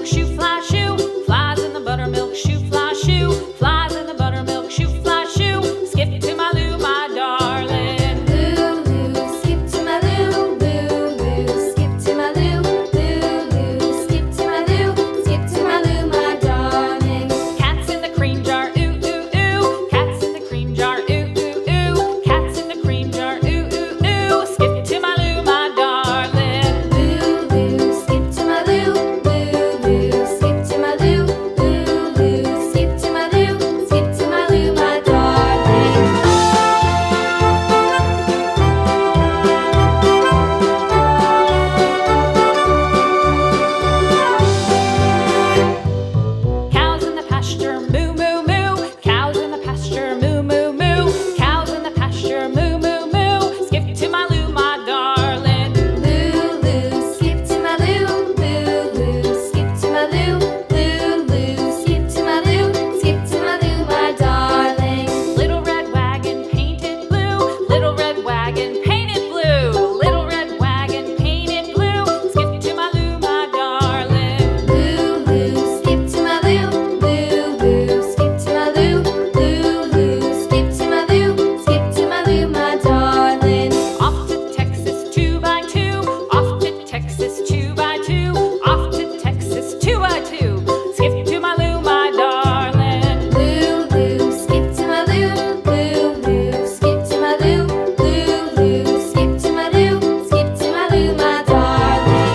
buttermilk shoe, fly shoe. Flies in the buttermilk shoe, fly shoe. Flies in the buttermilk shoe, fly shoe. Skip to my Lou, my darling. Lou, skip to my Lou, Lou, skip to my Lou, Lou, skip to my Lou, skip to my Lou, my darling. Cats in the cream jar, ooh, ooh, ooh. Cats in the cream jar, ooh, ooh, ooh. Cats in the cream jar, ooh, ooh, ooh. Skip to my Lou, my darling. Lou, skip to my Lou, Lou, skip to my Lou, Lou, skip to my Lou, skip to my Lou, my darling. Cows in the pasture, moo, moo, moo. Cows in the pasture, moo, moo, moo. Cows in the pasture, moo, moo, moo. Skip to my Lou, my darling. Lou, skip to my Lou, Lou, skip to my Lou, Lou, skip to my Lou, skip to my Lou, my darling. Little red wagon painted blue. Little red wagon painted blue. Little red wagon painted blue. Skip to my Lou, my darling. Lou, skip to my Lou, Lou, skip to my Lou, Lou, skip to my Lou, skip to my Lou, my darling. Off to Texas 2x2. Off to Texas 2x2. Off to Texas 2x2. Skip to my Lou, my darling. Lou, skip to my Lou, Lou, skip to my Lou, Lou, skip to my Lou, skip to my Lou, my darling.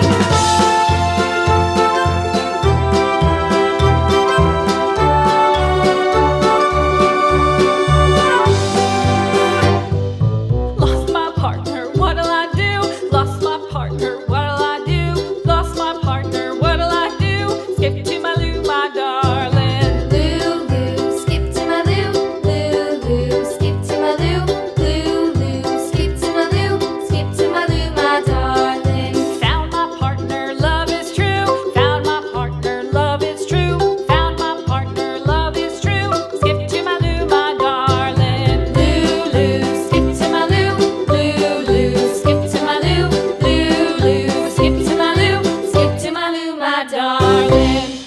Lost my partner, what'll I do? Lost my partner, what'll I do? Lost my partner, what'll I do? Skip to my Lou, my darling. Lou, skip to my Lou, Lou, skip to my Lou, Lou, skip to my Lou, skip to my Lou, my darling. Found my partner, love is true. Found my partner, love is true. Found my partner, love is true. Skip to my Lou, my darling. Lou, skip to my Lou, Lou, skip to my Lou, Lou, skip to my Lou, skip to my Lou, my darling.